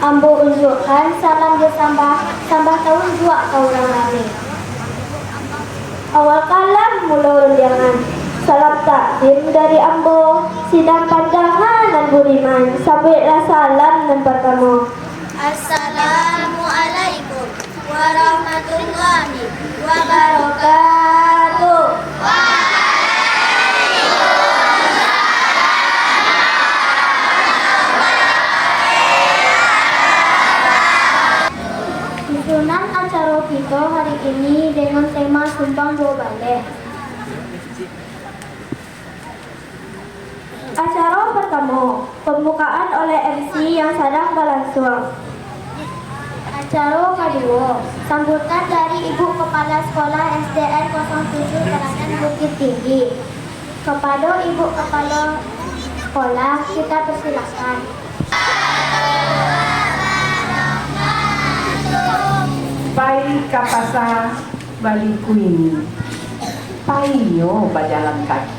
Ambo unjukkan salam bersambah sambah tahun dua orang lari. Awal kalam mula undangan. Salam takdim dari ambo, sidang pandangan dan budiman. Sampailah salam dan pertama. Assalamualaikum warahmatullahi Wabarakatuh. Susunan acara kita hari ini dengan tema Sumbang Dua Baleh. Acara pertama, pembukaan oleh MC yang sedang berlangsung. Acara kedua, sambutan dari Ibu Kepala Sekolah SDN 07 Teranan Bukit Tinggi. Kepada Ibu Kepala Sekolah, kita persilakan. Pai kapasa baliku ini, painyo berjalan kaki.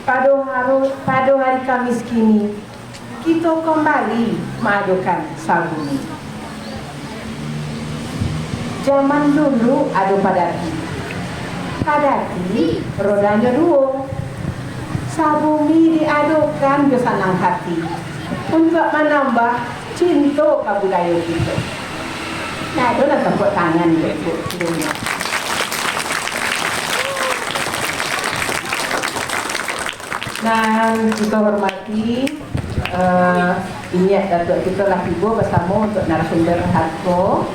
Pada hari Kamis kini, kita kembali mengadukan sabuni. Zaman dulu ada padati. Padati rodanya dua. Sabuni diadukan ke senang hati untuk menambah cinta ke budaya kita. Nah, itu lah tepuk tangan ibu. Dan kita hormati ini Datuk kita lah ibu bersama untuk narasumber hardcore.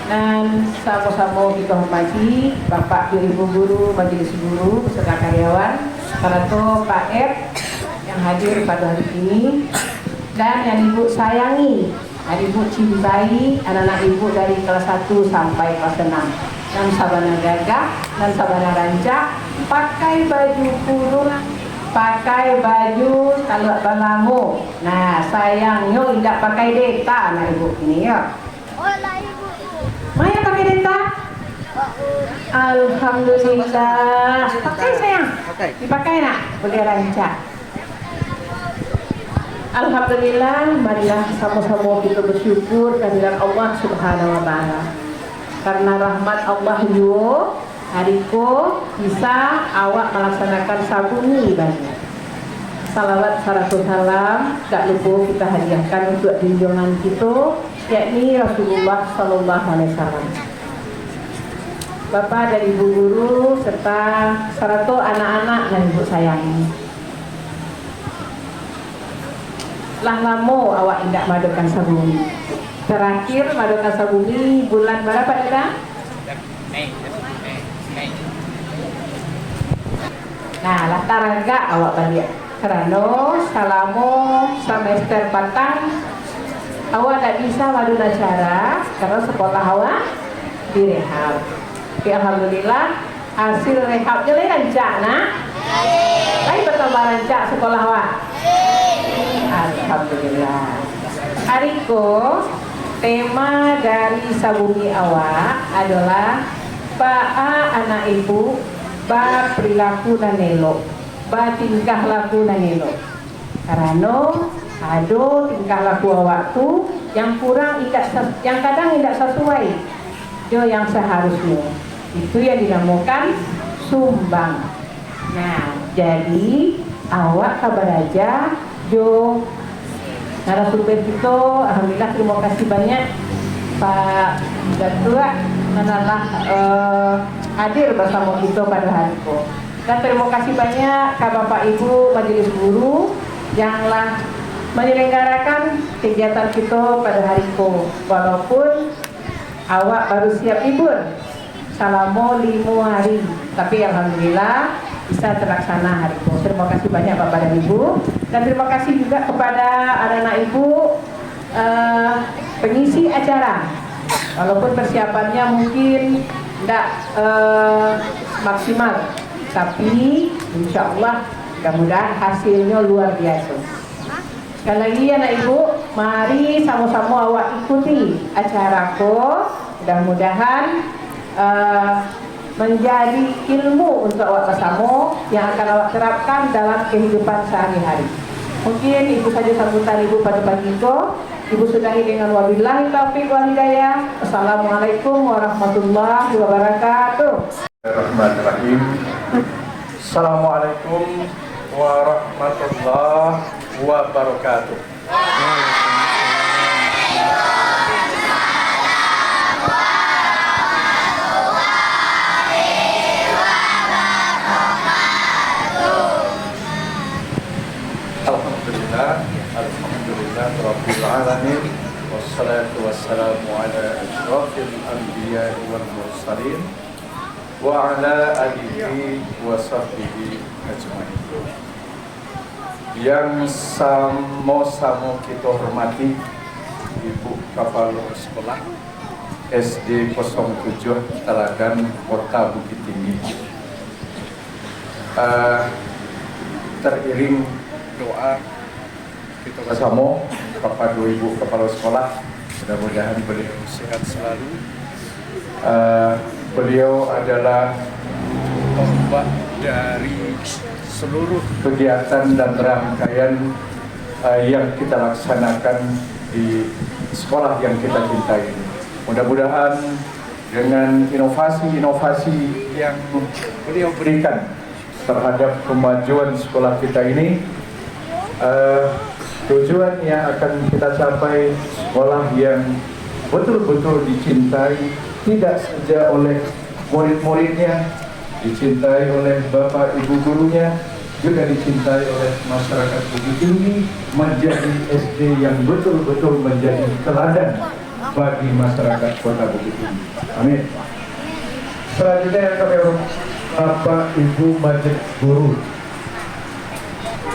Dan sama-sama kita hormati Bapak Ibu Guru, Majelis Guru, beserta karyawan, Karato Pak Ed yang hadir pada hari ini, dan yang Ibu sayangi, yang Ibu cintai anak-anak Ibu dari kelas 1 sampai kelas 6. Dan sabana gagah dan sabana rancak, pakai baju kurung, pakai baju talak balango. Nah, sayangnya tidak pakai deta anak Ibu ini ya. Maya pakai deta? Alhamdulillah. Pakai sayang? Dipakai nak? Boleh rancak. Alhamdulillah, marilah sama-sama kita bersyukur kehadiran Allah Subhanahu wa taala. Karena rahmat Allah yo, hariku bisa awak melaksanakan sabuni banyak. Salawat saratus salam tak lupa kita hadiahkan untuk junjungan kita, yakni Rasulullah Sallallahu Alaihi Wasallam. Bapak dan Ibu Guru serta 100 anak-anak yang Ibu sayangi. Lah lama awak indak madukan sabuni. Terakhir madukan sabuni bulan berapa kita? Nah, lah taraga awak balik. Karena selama semester patang awak tak bisa madu acara karena sekolah awak direhab. Tapi alhamdulillah hasil rehabnya lancar nak. Baik bertambah lancar sekolah awak. Alhamdulillah. Hariku tema dari sabuni awak adalah Pak anak ibu ba perilaku dan elok, ba tingkah laku dan elok. Karena ada tingkah laku awak tu yang kurang yang kadang tidak sesuai jo yang seharusnya. Itu yang dinamakan sumbang. Nah, jadi awak kabar aja jo narasumber kita. Alhamdulillah, terima kasih banyak Pak Datua menalah hadir bersama kita pada hari ini. Dan terima kasih banyak ke Bapak Ibu Majelis Guru yang telah menyelenggarakan kegiatan kita pada hari ini. Walaupun awak baru siap libur selama 5 hari, tapi alhamdulillah bisa terlaksana hari ini. Terima kasih banyak Bapak dan Ibu, dan terima kasih juga kepada anak-anak Ibu pengisi acara. Walaupun persiapannya mungkin tidak maksimal, tapi insya Allah mudah-mudahan hasilnya luar biasa. Sekali lagi anak ibu, mari sama-sama awak ikuti acaraku. Mudah-mudahan menjadi ilmu untuk awak bersama yang akan awak terapkan dalam kehidupan sehari-hari. Mungkin itu saja sambutan ibu pada pagi itu. Ibu sudahi dengan wabillahi taufiq wal hidayah. Assalamualaikum warahmatullahi wabarakatuh. Bismillahirrahmanirrahim. Assalamualaikum warahmatullahi wabarakatuh. Alhamdulillah Rabbil Alamin. Wassalatu wassalamu ala asyrafil anbiya wal mursalin wa ala alihi wa sahbihi ajma'in. Yang sama-sama kita hormati Ibu Kepala Sekolah SD 07 Teladan Kota Bukit Tinggi, teriring doa kita bersama kepada Ibu Kepala Sekolah, mudah-mudahan beliau sehat selalu. Beliau adalah ombak dari seluruh kegiatan dan rangkaian yang kita laksanakan di sekolah yang kita cintai ini. Mudah-mudahan dengan inovasi-inovasi yang beliau berikan terhadap kemajuan sekolah kita ini, tujuan yang akan kita capai sekolah yang betul-betul dicintai, tidak saja oleh murid-muridnya, dicintai oleh bapak ibu gurunya, juga dicintai oleh masyarakat Bukit Tinggi, menjadi SD yang betul-betul menjadi teladan bagi masyarakat Kota Bukit Tinggi. Amin. Selanjutnya yang kami hormati Bapak Ibu Majelis Guru.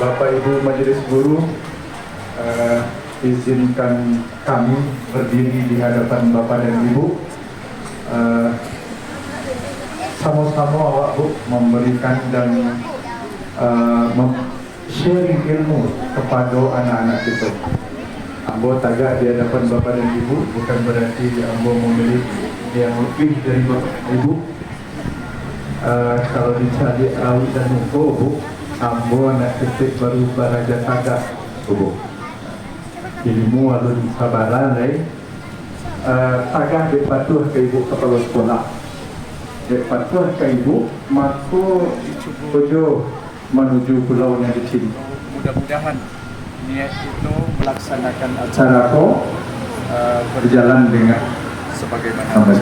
Bapak Ibu Majelis Guru, izinkan kami berdiri di hadapan Bapak dan Ibu, sama-sama awak Bu memberikan dan sharing ilmu kepada anak-anak kita. Ambo tagak di hadapan Bapak dan Ibu bukan berarti ambo memiliki yang lebih dari Bapak dan Ibu. Kalau dicari awit dan muka Bu, ambo anak titik baru belajar tagak Bu. Ilmu alun sabaran tagak dipatuh ke Ibu Kepala Sekolah. Dipatuh ke Ibu, maka tujuh menuju pulau yang dicinta. Mudah-mudahan niat itu melaksanakan acara berjalan dengan sebagaimana.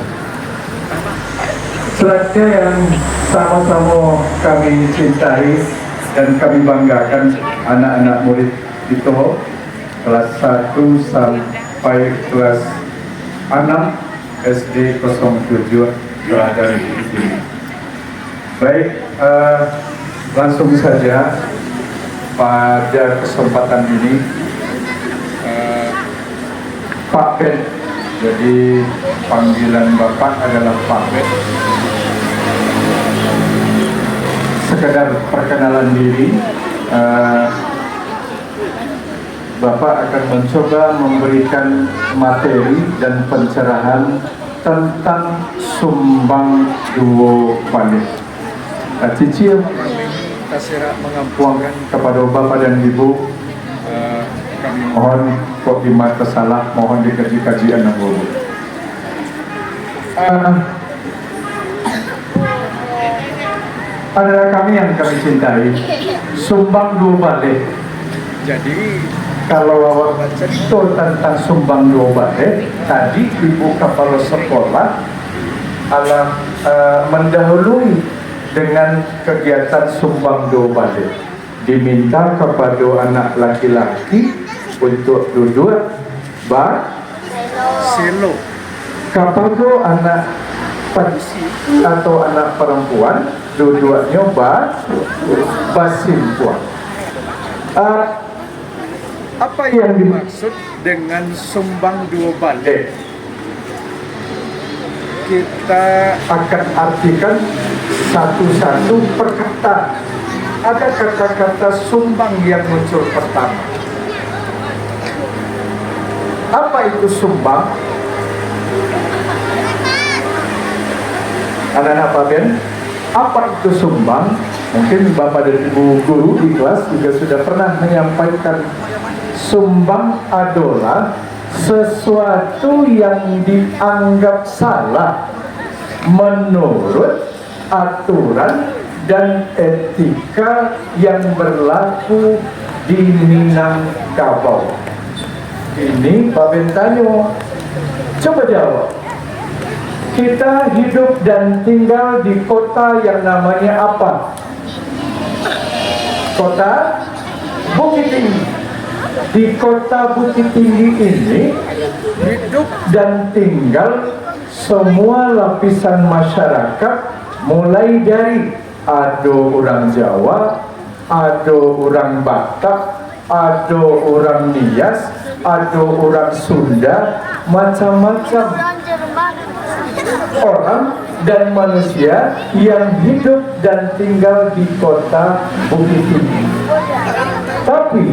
Selanjutnya yang sama-sama kami cintai dan kami banggakan anak-anak murid itu kelas 1 sampai kelas 6 SD 07 Teladan Bukit Tinggi. Baik, langsung saja pada kesempatan ini Pak Ben, jadi panggilan Bapak adalah Pak Ben. Sekedar perkenalan diri, Bapak akan mencoba memberikan materi dan pencerahan tentang sumbang duo balik. Cicil kasih mengampukan kepada Bapak dan Ibu, kami mohon kok dimat salah, mohon dikaji kajian yang dulu. Adalah kami yang kami cintai, sumbang dua balik. Jadi kalau awak cerita tentang sumbang dua balik, tadi Ibu Kepala Sekolah mendahului dengan kegiatan sumbang dua balik. Diminta kepada anak laki-laki untuk duduk selo. Kepada anak atau anak perempuan duduknya basimpuan. Apa yang dimaksud dengan sumbang dua balik? Kita akan artikan satu-satu perkataan. Ada kata-kata sumbang yang muncul pertama. Apa itu sumbang? Anak-anak Pak Ben, apa itu sumbang? Mungkin Bapak dan Ibu guru di kelas juga sudah pernah menyampaikan, sumbang adalah sesuatu yang dianggap salah menurut aturan dan etika yang berlaku di Minangkabau. Ini Pak Bentanyo, coba jawab. Kita hidup dan tinggal di kota yang namanya apa? Kota Bukit Tinggi. Di kota Bukit Tinggi ini hidup dan tinggal semua lapisan masyarakat, mulai dari ada orang Jawa, ada orang Batak, ada orang Nias, ada orang Sunda, macam-macam orang dan manusia yang hidup dan tinggal di kota Bukit Tinggi. Tapi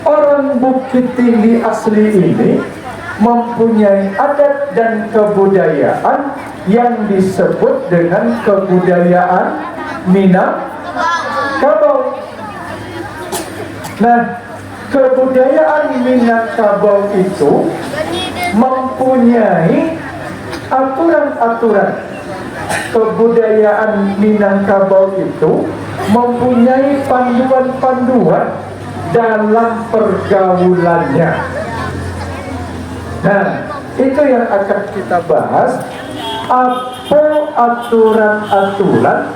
orang Bukit Tinggi asli ini mempunyai adat dan kebudayaan yang disebut dengan kebudayaan Minangkabau. Nah, kebudayaan Minangkabau itu mempunyai aturan-aturan. Kebudayaan Minangkabau itu mempunyai panduan-panduan dalam pergaulannya. Nah, itu yang akan kita bahas. Apa aturan-aturan,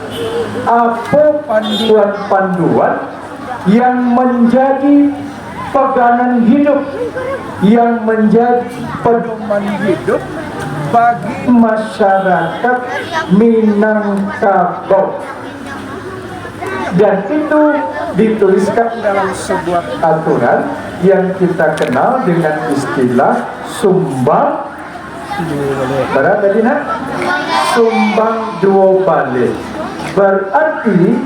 apa panduan-panduan yang menjadi pegangan hidup, yang menjadi pedoman hidup bagi masyarakat Minangkabau. Dan itu dituliskan dalam sebuah aturan yang kita kenal dengan istilah sumbang sumbang dua balik. Berarti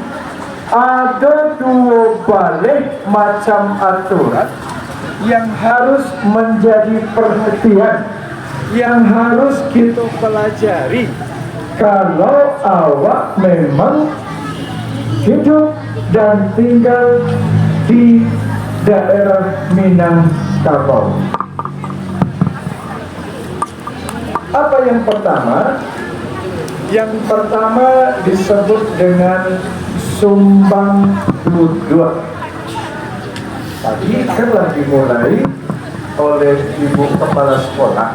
ada dua balik macam aturan yang harus menjadi perhatian, yang harus kita pelajari kalau awak memang hidup dan tinggal di daerah Minangkabau. Apa yang pertama? Yang pertama disebut dengan sumbang duduk. Tadi kan lagi dimulai oleh Ibu Kepala Sekolah.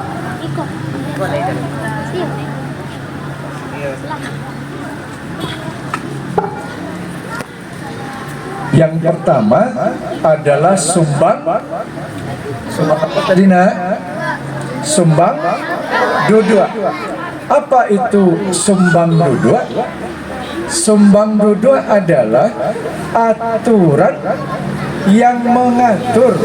Yang pertama adalah sumbang apa tadi nak? Sumbang duduk. Apa itu sumbang duduk? Sumbang duduk adalah aturan yang mengatur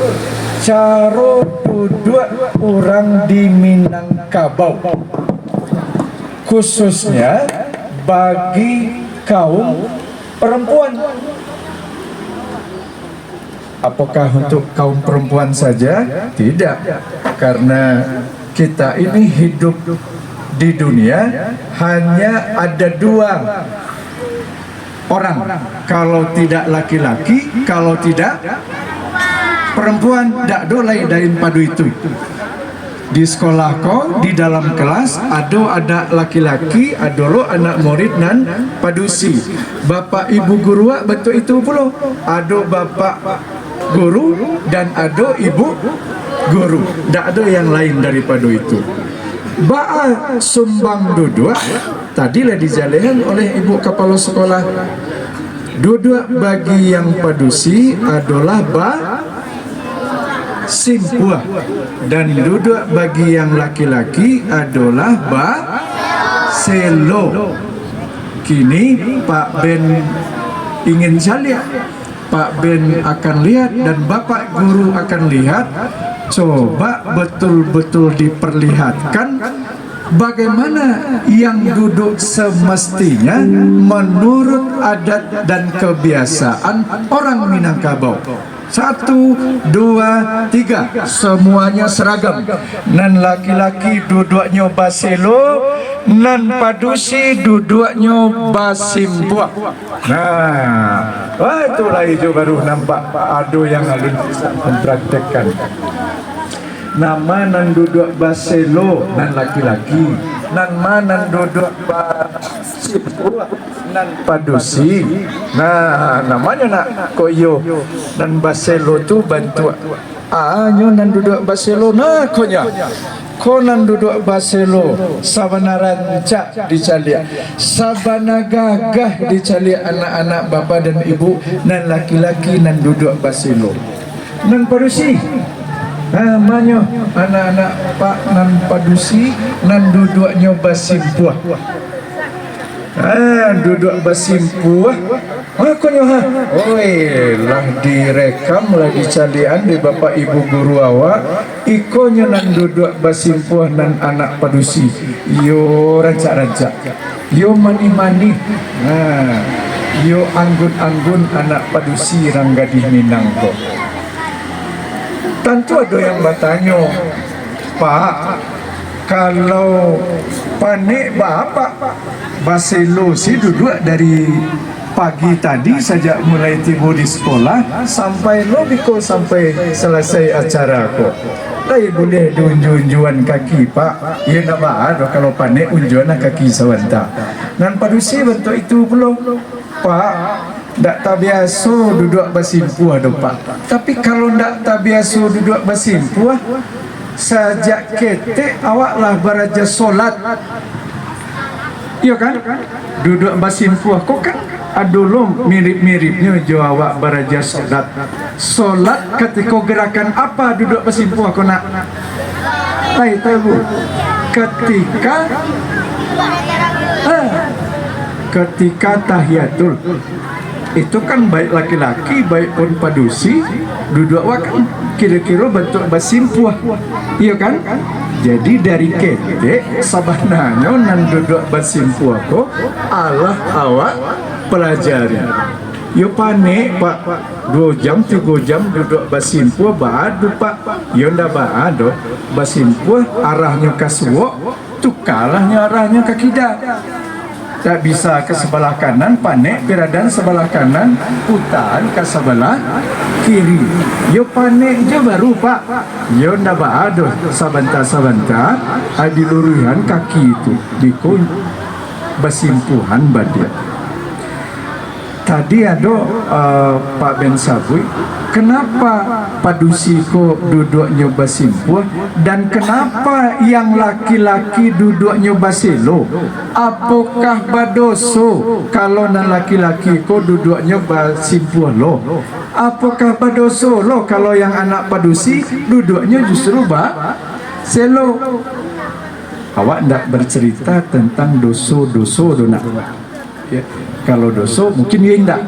cara duduk orang di Minangkabau, khususnya bagi kaum perempuan. Apakah untuk kaum perempuan saja? Tidak, karena kita ini hidup di dunia hanya ada dua orang, kalau tidak laki-laki, kalau tidak perempuan. Tak ada lain daripada itu. Di sekolah kau, di dalam kelas ada laki-laki, ada lo anak murid dan padusi. Bapak ibu guru betul itu pula. Ada bapak guru dan ada ibu guru. Tak ada yang lain daripada itu. Ba'a sumbang duduk tadilah dijalankan oleh ibu kepala sekolah. Duduk bagi yang padusi adalah ba simpua, dan duduk bagi yang laki-laki adalah ba selo. Kini Pak Ben ingin saya, Pak Ben akan lihat dan Bapak Guru akan lihat. Coba betul-betul diperlihatkan bagaimana yang duduk semestinya menurut adat dan kebiasaan orang Minangkabau. 1, 2, 3, semuanya seragam. Nan laki-laki duduknya baselo, nan padusi duduknya basimpua. Itulah itu baru nampak Pak Ado yang alun bisa mempraktekkan. nama nan duduk baselo nan laki-laki, nan manan duduk basipua nan padusi. Nah, namanya nak koyo nan baselo tu bantu nyo nan duduk baselo nah konya. Konan duduk baselo sabana rancak dicaliak, sabana gagah dicaliak anak-anak bapa dan ibu nan laki-laki nan duduk baselo nan padusi. Namanya anak-anak pak nan padusi nan duduknya basimpuah. Duduk basimpuah. Makanya oi lah direkam lah dicalian di bapak ibu guru awak. Ikonya nan duduk basimpuah nan anak padusi. Yo rancak-rancak. Yo mani-mani. Yo anggun-anggun anak padusi Ranggadih Minangko. Tentu ada yang bertanya, Pak, kalau panik bapak baselo si duduk dari pagi tadi saja mulai tiba di sekolah sampai lobiko sampai selesai acara kok. Lai boleh unjuan kaki Pak. Ya nak ada kalau panik unjuan kaki sawanta. Dan padusi bentuk itu belum Pak. Tak biasa duduk basimpuah do Pak. Tapi kalau tak biasa duduk basimpuah, sejak ketek awaklah beraja solat. Iya kan? Duduk basimpuah kok kan adulum mirip-miripnya jo awak beraja solat. Solat ketika gerakan apa duduk basimpuah kau nak? Tahu. Ketika tahiyatul itu kan baik laki-laki baik pun padusi duduk wakan kira-kira bentuk basimpuah, iya kan? Jadi dari ketek sabananya nan duduk basimpuah ko Allah awak pelajari. Yo panik Pak 2 jam 3 jam duduk basimpuah baadu Pak. Yo ndak baado basimpuah arahnya ke suwok tukalahnya arahnya ke kidal. Tak bisa ke sebelah kanan panik piradan sebelah kanan putar ke sebelah kiri. Yo panik je baru Pak. Yo ndak baado sabanta adi luruhan kaki itu dikun basimpuhan badia. Tadi ada Pak Ben Sabui, kenapa padusi ko duduknya basimpuah dan kenapa yang laki-laki duduknya baselo? Apakah badoso kalau nan laki-laki ko duduknya basimpuah lo? Apakah badoso lo kalau yang anak padusi duduknya justru selo? Awak ndak bercerita tentang doso-doso dona. Ya. Kalau dosa mungkin ya indah.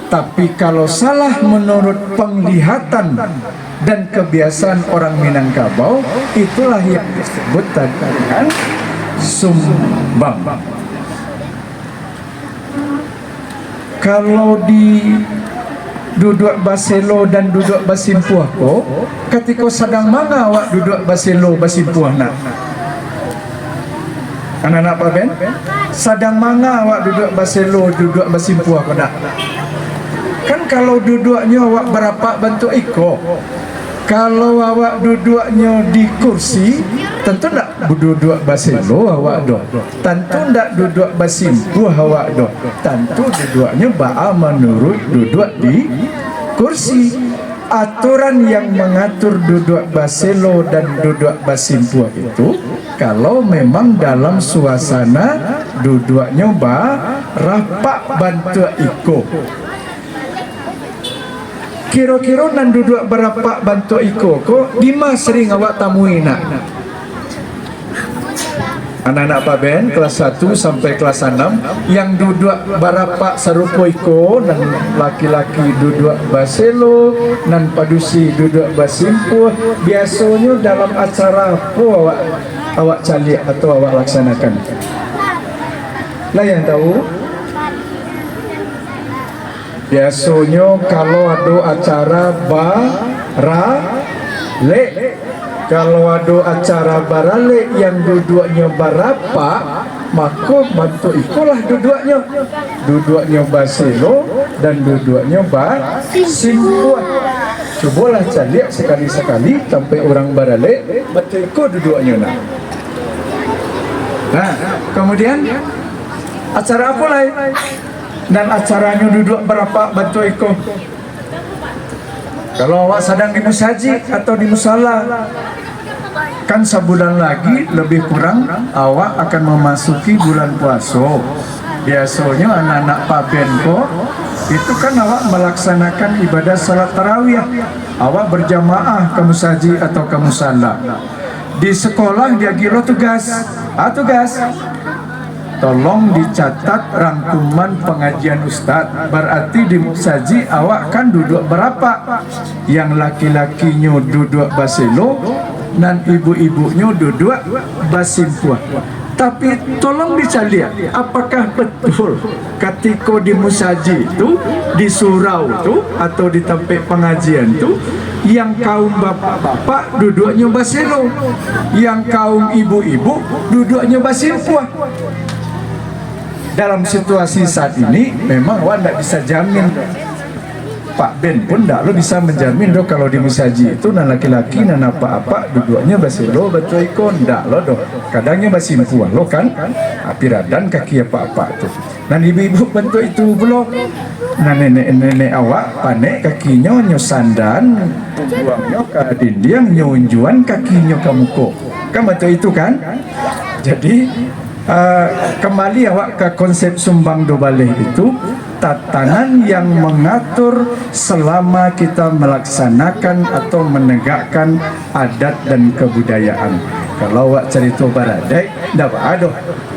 Tapi kalau salah menurut penglihatan dan kebiasaan orang Minangkabau, itulah yang disebut tadi kan sumbang. Kalau di duduk baselo dan duduk basimpuah ko, ketika sedang manga awak duduk baselo basimpuah nak. Anak-anak Pak Ben, sadang manga awak duduk baselo duduk basimpuah ko nak. Kan kalau duduknya awak berapa bentuk iko. Kalau awak duduknya di kursi, tentu tak duduk baselo awak do. Tentu tak duduk basimpuah awak do. Tentu duduknya menurut duduk di kursi. Aturan yang mengatur duduk baselo dan duduk basimpuah itu kalau memang dalam suasana duduknya rapat bantu iko. Kira-kira nan duduk berapak bantu iko ko lima sering awak tamui nak. Anak-anak Pak Ben kelas 1 sampai kelas 6 yang duduk barapak sarupo iko dan laki-laki duduk baselo dan padusi duduk basimpuah. Biasanya dalam acara apa awak caliak atau awak laksanakan? Lah yang tahu? Biasanya kalau ada acara barale, kalau ada acara barale yang duduknya barapa, maka bantu ikulah duduknya. Duduknya baselo dan duduknya basimpuah. Cubalah calik sekali-sekali sampai orang barale betul ko duduknya nak. Nah, kemudian acara apa lain? Dan acaranya duduk berapa betul ko? Kalau awak sedang di musajid atau di musala, kan sebulan lagi lebih kurang awak akan memasuki bulan puasa. Biasanya anak-anak paben kok itu kan awak melaksanakan ibadah salat tarawih. Awak berjamaah ke musajid atau ke musala. Di sekolah dia gilo tugas. Tugas. Tolong dicatat rangkuman pengajian ustaz. Berarti di musajid awak kan duduk berapa? Yang laki-lakinya duduk baselo dan ibu-ibunya duduk basimpuah. Tapi tolong dicari apakah betul ketika di musajid itu, di surau itu atau di tempat pengajian itu, yang kaum bapak-bapak duduknya baselo, yang kaum ibu-ibu duduknya basimpuah. Dalam situasi saat ini memang awak tidak bisa jamin. Pak Ben pun tak lo bisa menjamin doh kalau di musajid itu nan laki-laki nan apa-apa duduknya baselo betul ikon ndak lo doh kadangnya basimpuan lo kan piradan kaki apa-apa tuh nan ibu-ibu bentuk itu belum nan nenek-nenek awak panek kakinya nyosandan buangnya ke dinding nyunjuan kakinya ke muka kan betul itu kan. Jadi kembali awak ke konsep sumbang do baleh itu tatanan yang mengatur selama kita melaksanakan atau menegakkan adat dan kebudayaan. Kalau awak cerita baradai dah aduh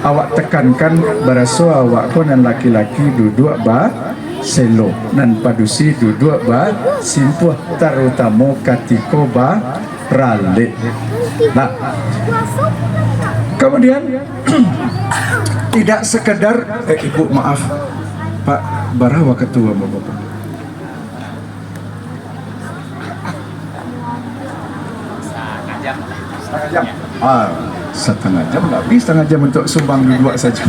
awak tekankan baraso awak pun dan laki-laki duduk ba selo dan padusi duduk ba simpuh terutama ketika ba rale. Nah, kemudian tidak sekedar ibu maaf Pak Barawa ketua Bapak. Setengah jam. Setengah jam lebih setengah jam untuk sumbang dua saja.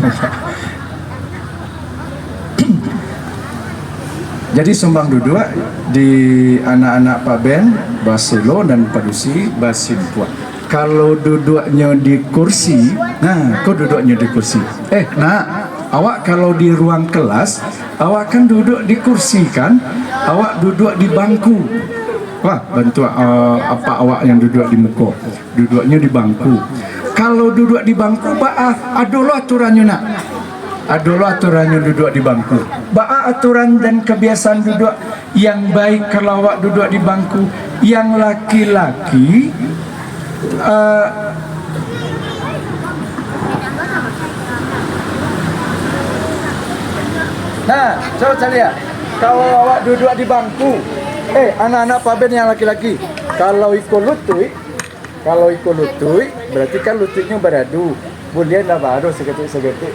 Jadi sumbang dua di anak-anak Pak Ben, Baselo dan Padusi Basimpuan. Kalau duduknya di kursi, nah, kau duduknya di kursi. Awak kalau di ruang kelas, awak kan duduk di kursi kan? Awak duduk di bangku. Wah, bantu apa awak yang duduk di muka? Duduknya di bangku. Kalau duduk di bangku, adulah aturannya nak. Adulah aturannya duduk di bangku. Aturan dan kebiasaan duduk yang baik kalau awak duduk di bangku. Yang laki-laki nah, coba cari ya. Kalau awak duduk di bangku, anak-anak paben yang laki-laki, kalau ikut lutui, berarti kan lututnya beradu. Boleh lah baru segetik-segetik.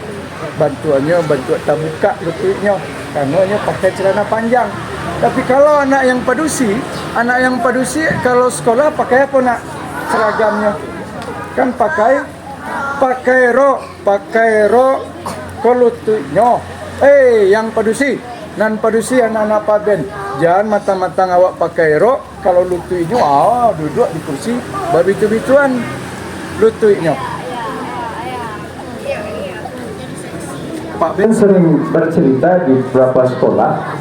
Bantuannya terbuka lututnya, karena pakai celana panjang. Tapi kalau anak yang padusi kalau sekolah pakai apa nak? Seragamnya kan pakai rok kolutnya. Yang padusi anak-anak paben jangan mata-mata awak pakai rok kalau lututnya duduk di kursi babitu-bituan lututnya. Pak Ben sering bercerita di beberapa sekolah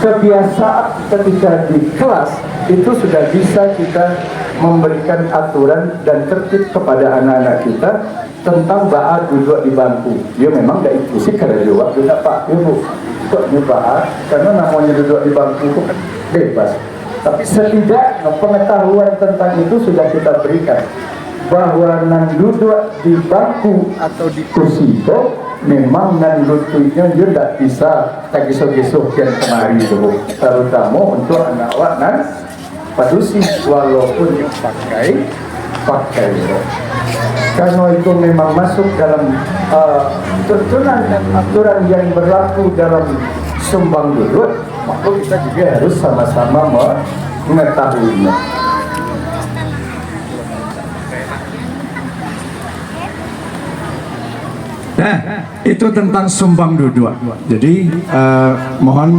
kebiasaan ketika di kelas itu sudah bisa kita memberikan aturan dan tertib kepada anak-anak kita tentang duduk di bangku. Dia memang tidak ikuti karena dia waktu Pak Ibu kok nyoba karena namanya duduk di bangku itu kan bebas. Tapi setidaknya pengetahuan tentang itu sudah kita berikan bahwa nan duduk di bangku atau di kursi itu memang nan lututnya dia tidak bisa tagiso-giso dan kemari dulu, terutama untuk anak awak nan padusi walaupun yang pakai rok. Karena itu memang masuk dalam tuntunan dan aturan yang berlaku dalam sumbang duduk, maka kita juga harus sama-sama mengetahuinya. Nah, itu tentang sumbang duduk. Jadi mohon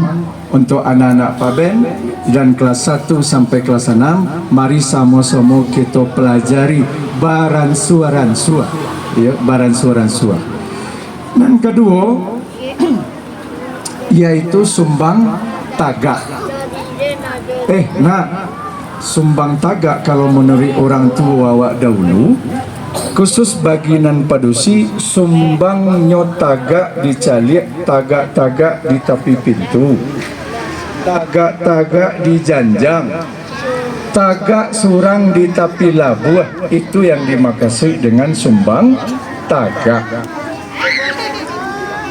untuk anak-anak Paben dan kelas 1 sampai kelas 6, mari sama-sama kita pelajari baransua-ransua. Ya, baransua-ransua. Dan kedua yaitu sumbang tagak. Sumbang tagak kalau menurut orang tua awak dahulu, khusus bagi nan padusi, sumbang tagak di caliak, tagak-tagak di tepi pintu, tagak-tagak di janjang, tagak surang di tepi labuh. Itu yang dimaksud dengan sumbang tagak.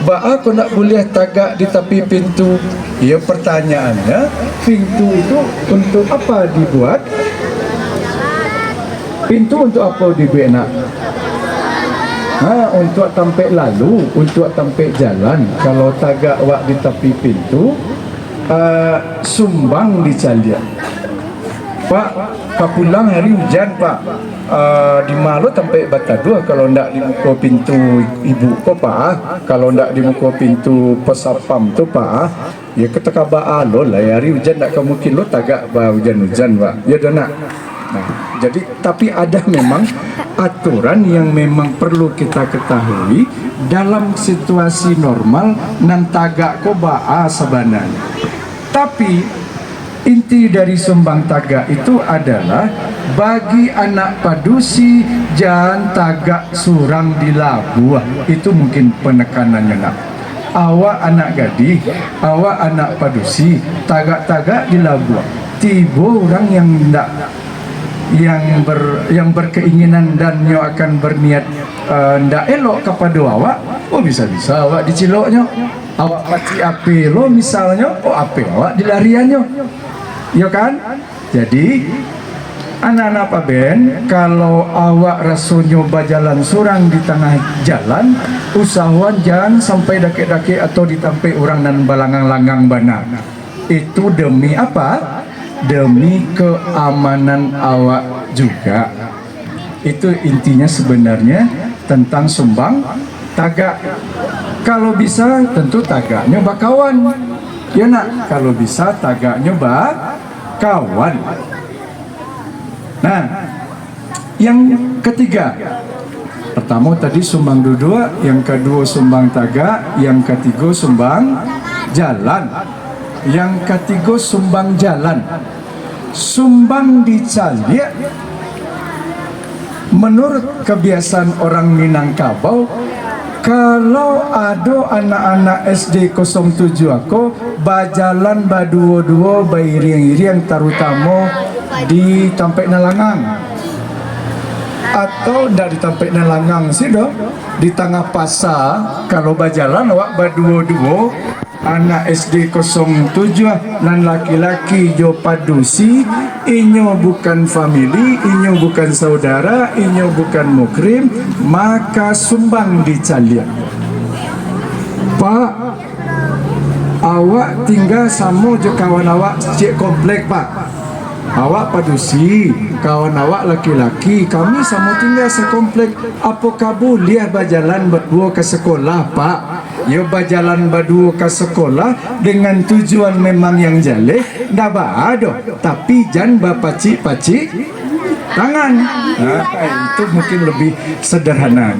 Aku nak boleh tagak di tepi pintu? Ya, pertanyaannya, pintu itu untuk apa dibuat? Pintu untuk apa dibuat nak? Untuk tampek lalu, untuk tampek jalan. Kalau tagak wak di tepi pintu, sumbang di caliak. Pak pulang hari hujan Pak, di malu sampai batadua kalau ndak di muka pintu ibu ko Pak, kalau ndak di muka pintu pesapam tu Pak, ya ketika alo lah hari hujan ndak mungkin lo tagak ba hujan-hujan Pak, ya dah nak. Nah, jadi tapi ada memang aturan yang memang perlu kita ketahui dalam situasi normal nan tagak ko ba sebenarnya. Tapi inti dari sumbang tagak itu adalah bagi anak padusi jangan tagak surang di labuh. Itu mungkin penekanannya nak. Awak anak gadis, awak anak padusi, tagak-tagak di labuh. Tiba orang yang tidak yang berkeinginan dan nyo akan berniat ndak elok kepada awak, bisa-bisa awak diciloknya. Awak mati ape lo misalnya, ape awak dilariannya. Ya kan? Jadi anak-anak Paben, kalau awak rasanya berjalan surang di tengah jalan, usahawan jangan sampai daki-daki atau ditampai orang dan balangang-langang bana. Itu demi apa? Demi keamanan awak juga. Itu intinya sebenarnya tentang sumbang tagak. Kalau bisa tentu tagaknya bakawan. Ya nak, kalau bisa tagaknya kawan. Nah, yang ketiga, pertama tadi sumbang duduk, yang kedua sumbang tagak, yang ketiga sumbang jalan, yang ketiga sumbang jalan. Sumbang di caliak, menurut kebiasaan orang Minangkabau, kalau ada anak-anak SD 07 aku bajalan baduo-duo bairing-iring terutama di Tampek Nalangang atau dari Tampek Nalangang sih dong di tengah pasar. Kalau bajalan awak baduo-duo anak SD 07 dan laki-laki jo padusi, inyo bukan family, inyo bukan saudara, inyo bukan mukrim, maka sumbang di caliak. Pak, awak tinggal sama jo kawan awak cek komplek Pak. Awak padusi, kawan awak laki-laki, kami sama tinggal sekomplek. Apakah boleh berjalan berdua ke sekolah Pak? Ya berjalan berdua ke sekolah dengan tujuan memang yang jelek, dah ada. Tapi jangan berpacik-pacik tangan. Nah, itu mungkin lebih sederhana.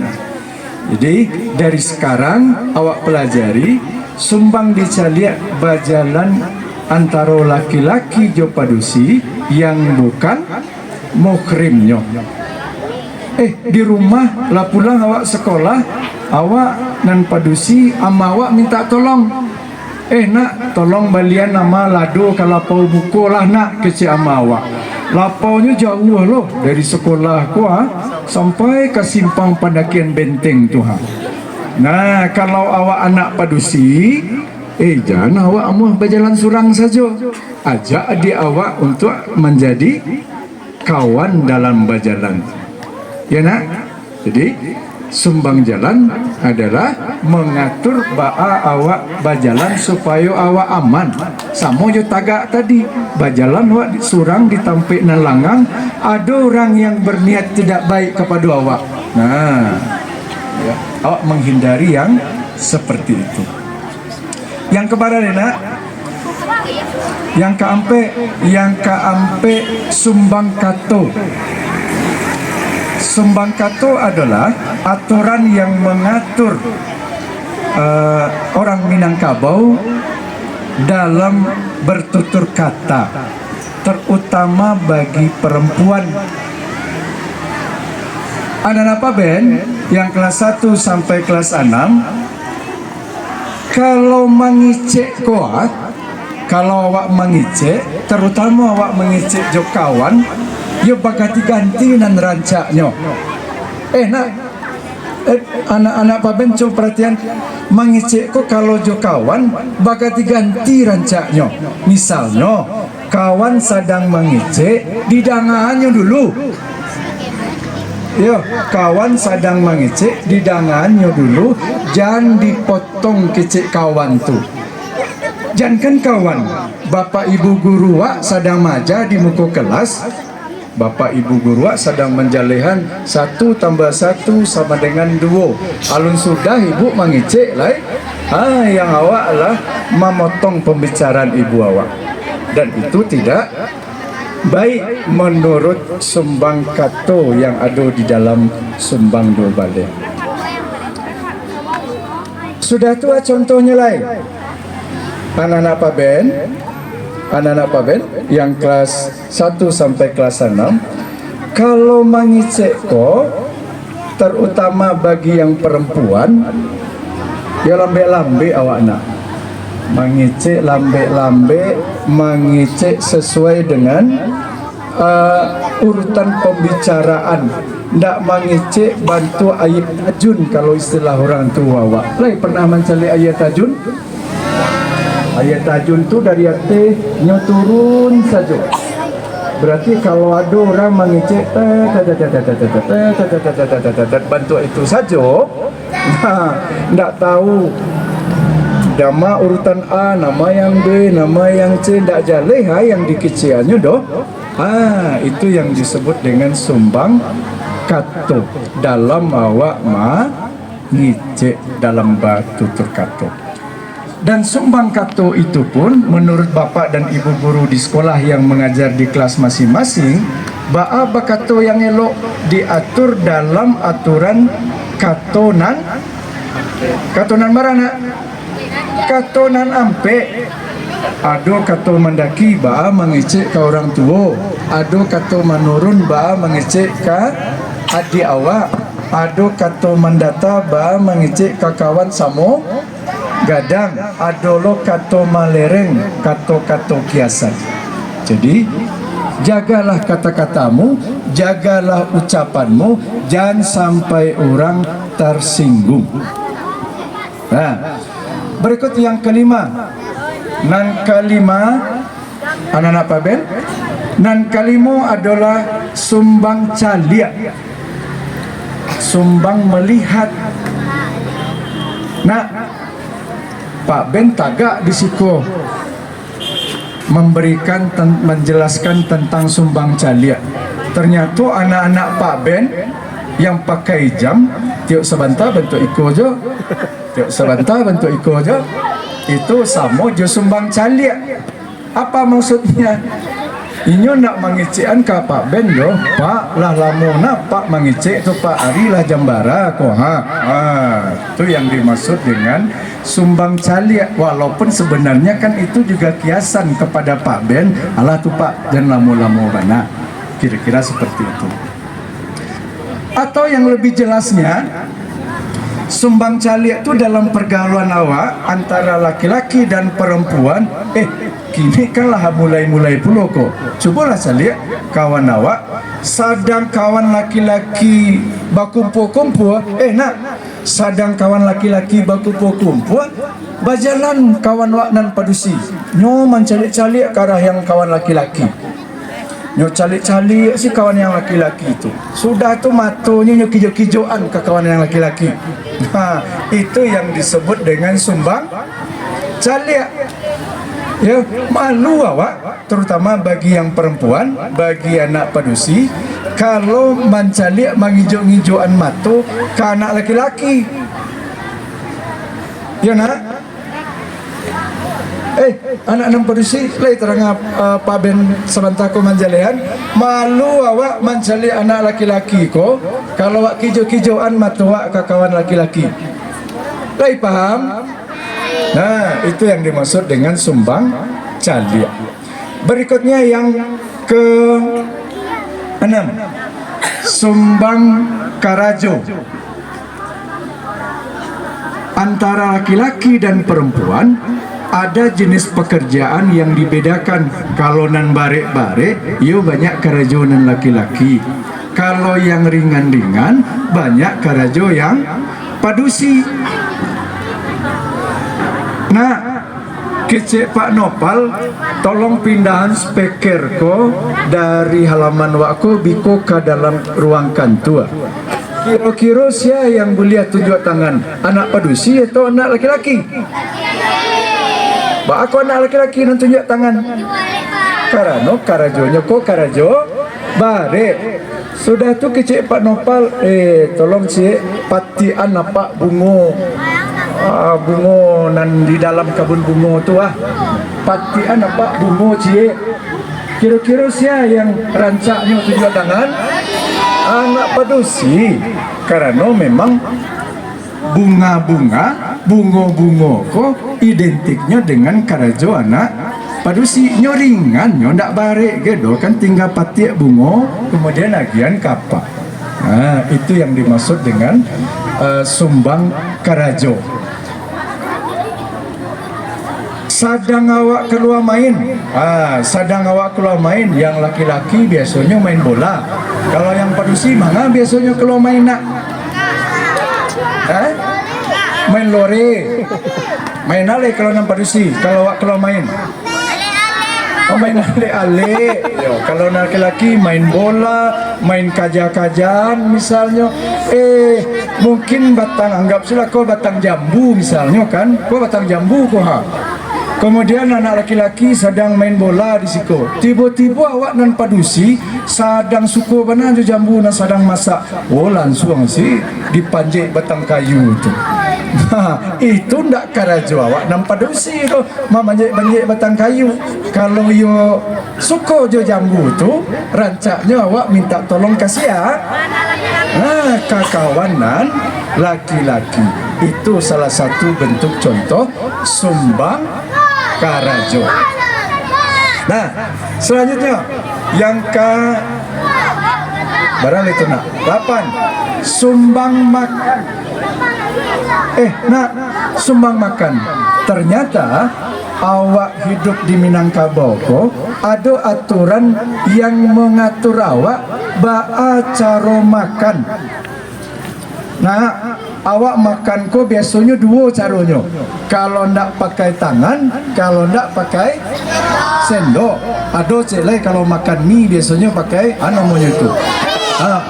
Jadi dari sekarang awak pelajari sumbang di caliak berjalan antara laki-laki jo padusi yang bukan mukrimnya. Di rumah lah pulang awak sekolah, awak nan padusi ama awak minta tolong. Nak tolong balian nama lado kalau lapau buku lah nak kecil ama awak. Lapaunya jauh loh dari sekolah ku sampai ke simpang Pendakian Benteng tu ha. Nah, kalau awak anak padusi, jangan awak amuh berjalan surang saja. Ajak adik awak untuk menjadi kawan dalam berjalan. Ya nak? Jadi sumbang jalan adalah mengatur awak berjalan supaya awak aman. Sama jo tagak tadi, berjalan awak surang di Tampek Nalangang, ada orang yang berniat tidak baik kepada awak. Nah, ya. Awak menghindari yang seperti itu. Yang kemarin nak, yang keampe sumbang kato. Sumbang kato adalah aturan yang mengatur orang Minangkabau dalam bertutur kata, terutama bagi perempuan. Anak-anak Paben yang kelas 1 sampai kelas 6, kalau mengicek koat, kalau awak mengicek, terutama awak mengicek jok kawan, yo bagati ganti nan rancaknya. Nak, anak-anak Paben coba perhatian, mengicek ko kalau jok kawan, bagati ganti rancaknya. Misalnya, kawan sedang mengicek, didangannya dulu. Yo, kawan sedang mengicek, didangannya dulu, jangan dipotong kicik kawan tuh. Jangan kan kawan, bapak ibu guru wak sedang maja di muka kelas, bapak ibu guru wak sedang menjalehan 1 tambah 1 sama dengan 2. Alun sudah ibu mengicek lah, yang awak lah memotong pembicaraan ibu awak, dan itu tidak baik menurut sumbang kato yang ada di dalam sumbang dua balik. Sudah tua contohnya lain. Anak-anak Paben yang kelas 1 sampai kelas 6, kalau mengicek ko, terutama bagi yang perempuan, ya lambe-lambe awak nak. Mengicek lambe-lambe, mengicek sesuai dengan urutan pembicaraan. Ndak mengicek bantu ayat tajun kalau istilah orang tua awak. Lai pernah mencari ayat tajun? Ayat tajun tu dari atas turun saja. Berarti kalau ada orang mengicek bantu itu saja, ndak tahu nama urutan A, nama yang B, nama yang C, ndak jaleh yang dikeciannya doh. Itu yang disebut dengan sumbang kato dalam awak ngicek dalam tutur kato. Dan sumbang kato itu pun menurut bapak dan ibu guru di sekolah yang mengajar di kelas masing-masing, bakato yang elok diatur dalam aturan katonan marana. Katonan ampe, ado kato mendaki mengecek ke orang tua, ado kato menurun mengecek ke adik awak, ado kato mendata mengecek ke kawan samo gadang, ado lo kato malereng, kato kiasan. Jadi jagalah kata-katamu, jagalah ucapanmu, jangan sampai orang tersinggung. Berikut yang kelima. Nan kelima, anak-anak Paben, nan kelima adalah sumbang calia, sumbang melihat. Pak Ben tagak di siku menjelaskan tentang sumbang calia. Ternyata anak-anak Pak Ben yang pakai jam, tiap sebentar bentuk iko aja. Itu sama je sumbang calia. Apa maksudnya? Inyo nak mengicikkan ke Pak Ben doh, Pak lah lamona Pak mengicik tu Pak Ari lah jambara ko itu yang dimaksud dengan sumbang calia. Walaupun sebenarnya kan itu juga kiasan kepada Pak Ben, alah tu Pak dan lamu-lamu bana. Kira-kira seperti itu. Atau yang lebih jelasnya, sumbang calia itu dalam pergaulan awak antara laki-laki dan perempuan. Kini kan lah mulai pula kok. Cobalah calia kawan awak, sadang kawan laki-laki bakumpul-kumpul. Sadang kawan laki-laki bakumpul-kumpul, bajalan kawan wak nan padusi. Nyo mencalik-calik ke arah yang kawan laki-laki. Nyo calik-calik si kawan yang laki-laki itu. Sudah tu matonya nyo kijo-kijoan ke kawan yang laki-laki. Itu yang disebut dengan sumbang calia. Ya, malu awak, terutama bagi yang perempuan, bagi anak padusi, kalau mencalik mengijo-ngijoan matu ke anak laki-laki. Ya nak? Anak enam produksi lay terang Pak Ben sebentar ko manjalehan malu awak mencari anak laki-laki ko kalau awak kijo-kijoan matu awak ke kawan laki-laki. Lay paham? Nah, itu yang dimaksud dengan sumbang calik. Berikutnya yang ke-6, sumbang karajo. Antara laki-laki dan perempuan ada jenis pekerjaan yang dibedakan. Kalau nan barek-barek, yo banyak karajonan laki-laki. Kalau yang ringan-ringan, banyak karajo yang padusi. Nah, kecek Pak Nopal, tolong pindahan speaker ko dari halaman wako biko ke dalam ruang kantua. Kira-kira siapa yang boleh tunjuk tangan? Anak padusi atau anak laki-laki? Ba aku anak laki-laki yang tunjuk tangan. Karena karajonya ko karajo bare. Sudah tu kecik Pak Nopal, tolong cik patian apa bungo. Bungo nan di dalam kebun bungo tu patian apa bungo cik. Kira-kira siapa yang rancaknya tunjuk tangan? Anak padusi. Karena memang bunga-bunga, bungo-bungo ko identiknya dengan karajo anak padusi. Nyoringan, ndak barek gedo kan tinggal patiak bungo kemudian agian kapak. Nah, itu yang dimaksud dengan sumbang karajo. Sadang awak keluar main, sadang awak keluar main, yang laki-laki biasanya main bola. Kalau yang padusi mana biasanya keluar main nak? Main lore, main ale kalau yang padusi. Kalau awak keluar main, main ale-ale. Kalau laki-laki main bola, main kaja-kajaan misalnya. Mungkin batang, anggap sila kau batang jambu misalnya kan, kau batang jambu kau Kemudian anak laki-laki sedang main bola di situ. Tiba-tiba awak nan padusi sedang suku benar jo jambu nan sedang masak. Oh langsung sih dipanjek batang kayu tu. Itu ndak karajo awak nan padusi tu manjek batang kayu. Kalau yo suku jo jambu tu rancaknya awak minta tolong kasih ya. Kakawanan laki-laki itu salah satu bentuk contoh sumbang karajo. Nah, selanjutnya yang ke barang itu nak 8 sumbang makan. Sumbang makan. Ternyata awak hidup di Minangkabau ko ada aturan yang mengatur awak cara makan. Nah, awak makan ko biasanya dua caranya. Kalau ndak pakai tangan, kalau ndak pakai sendok. Ada celai kalau makan mie biasanya pakai namanya itu.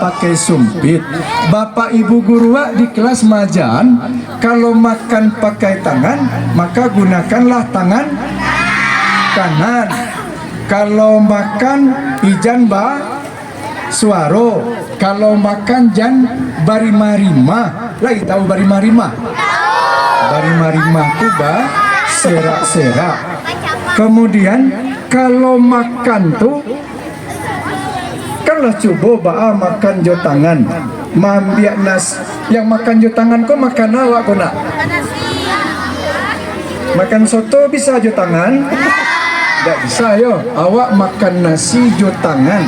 Pakai sumpit. Bapak ibu guru di kelas majan kalau makan pakai tangan, maka gunakanlah tangan kanan. Kalau makan ijan suaro, kalau makan jan barima-rima. Lagi tahu barima-rima? Barima-rima itu serak-serak. Kemudian kalau makan tuh kanlah coba makan jo tangan. Mambiak nas yang makan jo tangan kok makan awak kok nak? Makan soto bisa jo tangan? Tidak bisa yo. Awak makan nasi jo tangan.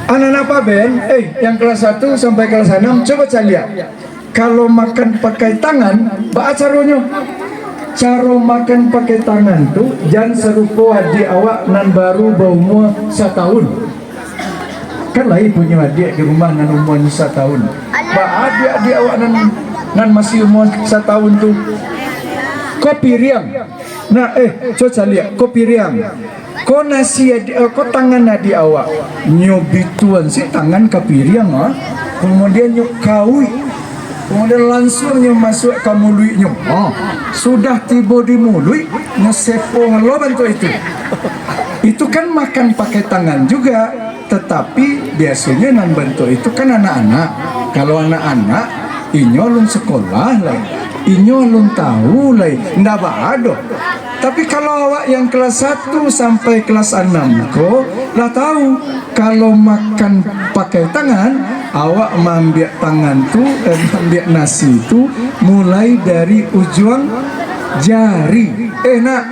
Anak-anak Pak Ben, yang kelas 1 sampai kelas 6 coba saya lihat. Kalau makan pakai tangan, apa caranya? Cara makan pakai tangan tuh jangan serupa adik awak nan baru berumur 1 tahun. Kan lah punya adik di rumah nan umur 1 tahun. Ba adik awak nan masih umur 1 tahun tuh kopi riang. Nah, coba saya lihat kopi riang. Ko nasi ko tangan adik awak nyobituan si tangan kapiriang kemudian nyok kawi, kemudian langsung nyok masuk ke mulutnya. Sudah tiba di mulut nyesepong lo bantu itu kan makan pakai tangan juga, tetapi biasanya nan bentuk itu kan anak-anak. Kalau anak-anak inyo lun sekolah lah, inyo lun tahu lah, ndak ada. Tapi kalau awak yang kelas 1 sampai kelas 6 ko lah tahu kalau makan pakai tangan, awak mengambil tangan tu, mengambil nasi tu mulai dari ujung jari. Nak,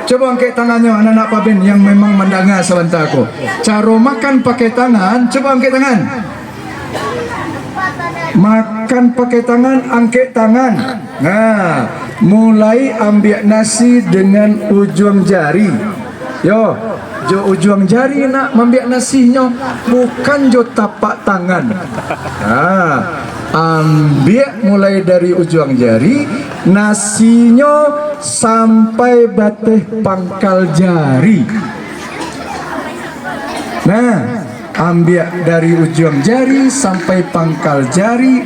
coba angkat tangannya anak-anak Pak Ben yang memang mendengar sebentar ko. Cara makan pakai tangan, coba angkat tangan. Makan pakai tangan, angkat tangan. Nah, mulai ambil nasi dengan ujung jari. Yo, jo ujung jari nak ambil nasinya, bukan jo tapak tangan. Nah, ambil mulai dari ujung jari, nasinya sampai bateh pangkal jari. Nah, ambil dari ujung jari sampai pangkal jari,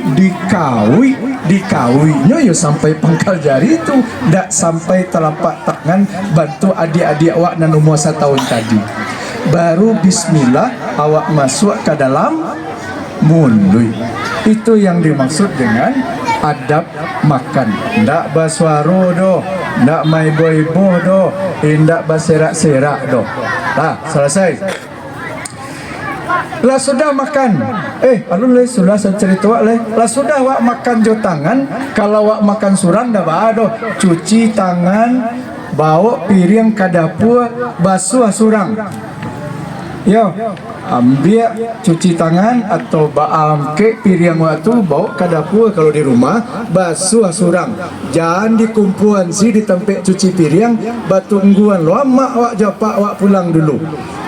dikawinnya ya sampai pangkal jari itu, ndak sampai telapak tangan bantu adik-adik awak nan umur 1 tahun tadi. Baru bismillah awak masuk ke dalam mulut. Itu yang dimaksud dengan adab makan. Ndak baswaro doh, ndak mai boy-boy doh, ndak baserak-serak doh. Nah, selesai. Lah sudah makan. Alun le sudah saya cerita wak le. Lah sudah wak makan jo tangan, kalau wak makan surang dah baado. Cuci tangan, bawa piring ke dapur, basuh surang. Yo, ambil cuci tangan atau angkat piring waktu bawa ke dapur kalau di rumah, basuh surang. Jangan dikumpulan si di tempat cuci piring, batungguan lama awak japak awak pulang dulu.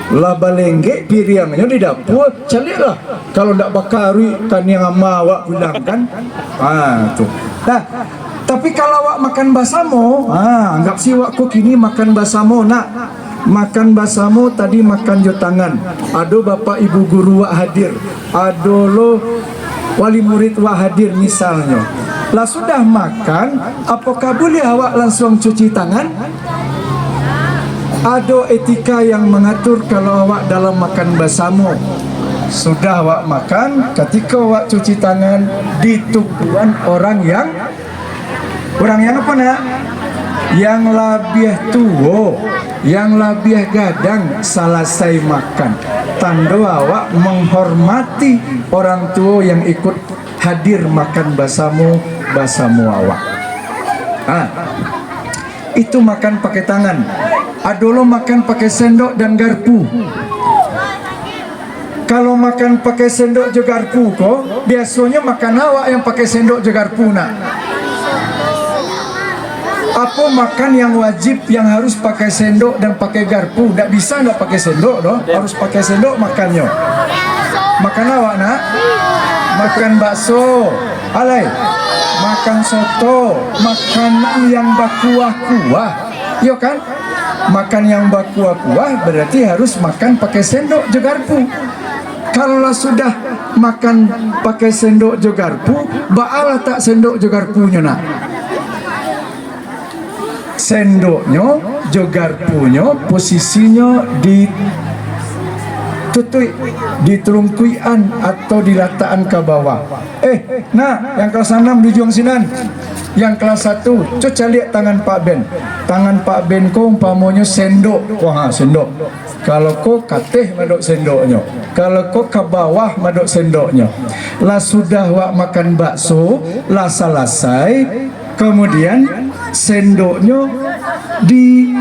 Lah balengge piringnya di dapur, carilah. Kalau ndak bakari kan yang ama awak pulang kan. Tuh. Nah, tapi kalau awak makan basamo, anggap si wakku kini makan basamo nak. Makan basamo tadi makan jo tangan. Ado bapak ibu guru wak hadir, ado lo wali murid wak hadir misalnya. Lah sudah makan, apakah boleh awak langsung cuci tangan? Ada etika yang mengatur kalau awak dalam makan basamo. Sudah awak makan, ketika awak cuci tangan di tumpuan orang yang apa nak? Yang lebih tua, yang lebih gadang selesai makan. Tanda awak menghormati orang tua yang ikut hadir makan basamo awak. Itu makan pakai tangan. Adolo makan pakai sendok dan garpu. Kalau makan pakai sendok juga garpu kok, biasanya makan awak yang pakai sendok juga garpu nak. Apa makan yang wajib yang harus pakai sendok dan pakai garpu? Tidak bisa nggak pakai sendok doh, harus pakai sendok makannya. Makan awak nak, makan bakso, alay, makan soto, makanan yang berkuah-kuah, yo kan? Makan yang berkuah-kuah berarti harus makan pakai sendok juga garpu. Kalau sudah makan pakai sendok juga garpu, baalah tak sendok juga garpunya nak. Sendoknya juga garpunya posisinya di tutui, di telungkuian atau di lataan ke bawah. Nah, yang kelas 6 di juang sinan. Yang kelas 1, coba lihat tangan Pak Ben. Tangan Pak Ben ko umpamanya sendok. Wah, sendok. Kalau ko kateh madok sendoknya. Kalau ko ke bawah madok sendoknya. Lah sudah wak makan bakso, lah selesai. Kemudian sendoknya di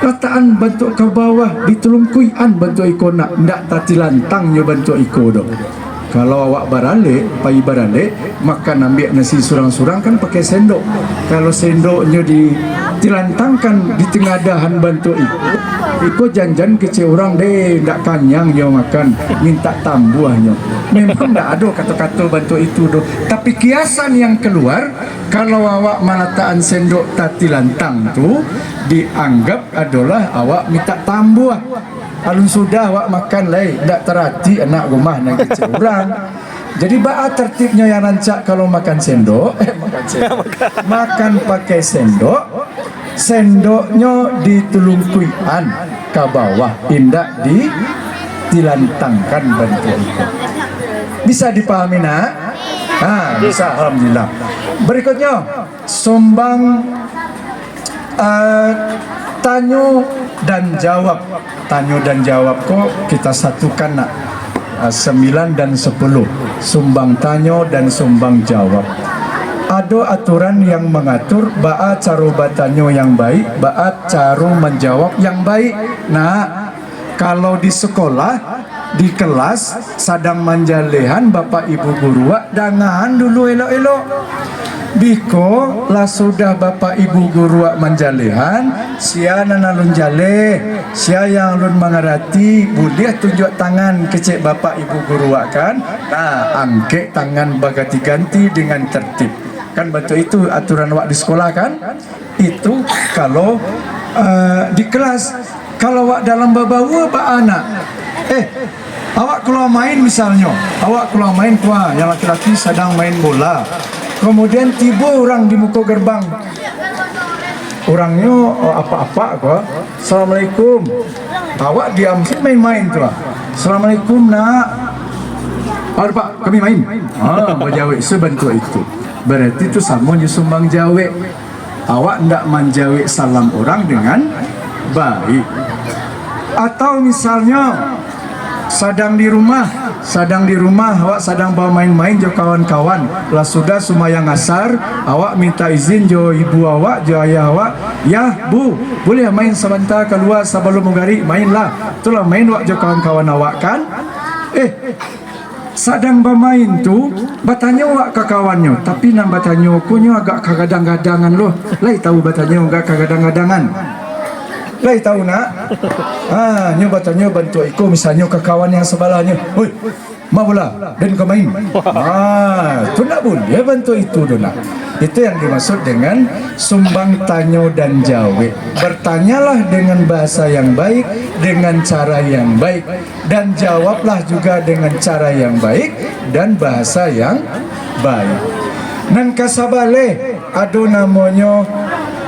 rataan bentuk ke bawah, di telungkuian bentuk iko nak. Ndak tati lantangnya bentuk iko dok. Kalau awak barale, pai barale, makan ambil nasi surang-surang kan pakai sendok. Kalau sendoknya dilantangkan di tengah dahan bantu iko janjan kece orang deh, ndak kanyang yo makan, minta tambuhnya. Memang ndak ada kata-kata bantu itu doh. Tapi kiasan yang keluar, kalau awak malataan sendok tati lantang tu dianggap adalah awak minta tambuh. Alun sudah awak makan lay, ndak terhati anak rumah nang kecil orang. Jadi tertibnya yang rancak kalau makan sendok, makan pakai sendok, sendoknya di telungkuian ke bawah, indak di dilantangkan bantuan itu. Bisa dipahami nak? Bisa, alhamdulillah. Berikutnya sumbang tanyo dan jawab. Tanyo dan jawab kok kita satukan nak. 9 dan 10 sumbang tanyo dan sumbang jawab. Ada aturan yang mengatur ba'a cara batanyo yang baik, ba'a cara menjawab yang baik. Nah, kalau di sekolah, di kelas sadang manjalehan bapak ibu guru dangan dulu elok-elok. Biko lah sudah bapak ibu guru manjalehan, sia nanalun jale, sia yang lun mengerti, boleh tunjuk tangan kecek bapak ibu guru kan. Nah, angke tangan bagati ganti dengan tertib. Kan betul itu aturan wak di sekolah kan? Itu kalau di kelas. Kalau wak dalam babawa pak anak, awak keluar main misalnya, awak keluar main tua, yang laki-laki sedang main bola. Kemudian tiba orang di muka gerbang. Orangnya apa-apa kok. Assalamualaikum. Awak diam main-main tua. Assalamualaikum nak. Pak, kami main. Berjawab sebentuk itu. Berarti itu sama sumbang jawe. Awak ndak menjawab salam orang dengan baik. Atau misalnya sedang di rumah, awak sedang bawa main-main jo kawan-kawan. Lah sudah sumayang asar, awak minta izin jo ibu awak, jo ayah awak, ya bu, boleh main sebentar keluar sebelum menggari, mainlah. Itulah main wak jo kawan-kawan awak kan. Sedang bermain tu, batanya wak ke kawannya, tapi nang batanya kunyo agak kagadang-gadangan loh. Lai tahu batanya agak kagadang-gadangan. Lai tahu nak? Nyo batanya bantu iko misalnya ke kawan yang sebelahnya. Oi, mau bola dan kau main. Tu nak boleh bantu itu tu nak. Itu yang dimaksud dengan sumbang tanyo dan jawe. Bertanyalah dengan bahasa yang baik, dengan cara yang baik, dan jawablah juga dengan cara yang baik dan bahasa yang baik. Nan kasabale ado namanya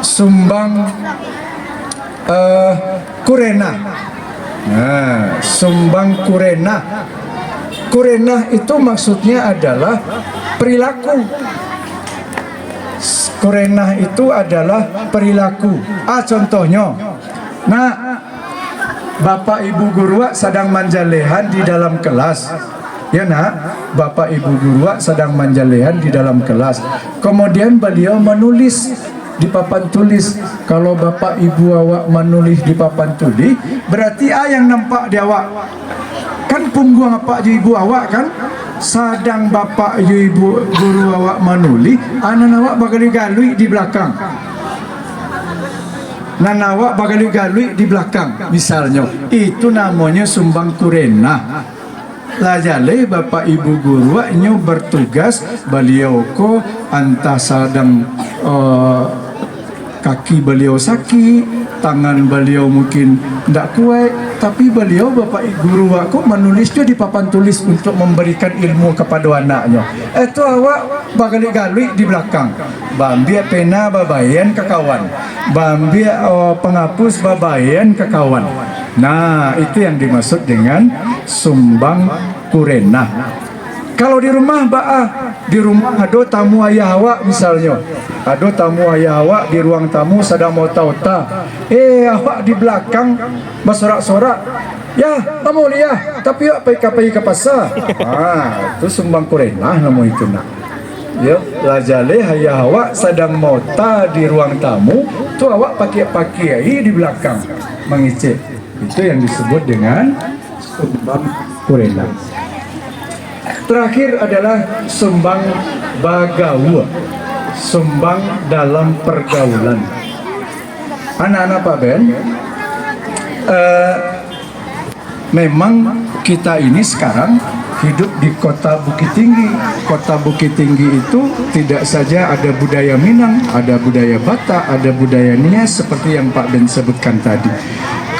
sumbang kurena. Sumbang kurena. Kurena itu maksudnya adalah perilaku. Kurena itu adalah perilaku. Contohnya, nah, bapak ibu guru sedang manjalehan di dalam kelas. Ya nak, bapak ibu guru sedang manjalehan di dalam kelas. Kemudian beliau menulis di papan tulis. Kalau bapak ibu awak menulis di papan tulis, berarti yang nampak di awak kan punggung apa ibu awak kan. Sedang bapak ibu guru awak menulis, anak awak bagali-galui di belakang. Nan awak bagali-galui di belakang misalnya. Itu namanya sumbang kurena. Lajale bapak ibu guru nyo bertugas beliau ko antah sedang kaki beliau sakit, tangan beliau mungkin tidak kuat, tapi beliau bapak guru aku menulisnya di papan tulis untuk memberikan ilmu kepada anaknya. Itu awak bagali-gali di belakang, bambia pena babayan ke kawan, bambia penghapus babayan ke kawan. Nah, itu yang dimaksud dengan sumbang kurena. Kalau di rumah di rumah ada tamu ayah awak misalnya. Ada tamu ayah awak di ruang tamu sedang mau tauta. Awak di belakang bersorak-sorak. Ya, kamu lihat, tapi awak pergi ke pasar. Itu sumbang kurena namanya itu nak. Ya, lajale ayah awak sedang mau di ruang tamu, tu awak pakai di belakang mengicik. Itu yang disebut dengan sumbang kurena. Terakhir adalah sumbang bagawa, sumbang dalam pergaulan. Anak-anak Pak Ben, memang kita ini sekarang hidup di kota Bukit Tinggi. Kota Bukit Tinggi itu tidak saja ada budaya Minang, ada budaya Batak, ada budaya Nias seperti yang Pak Ben sebutkan tadi.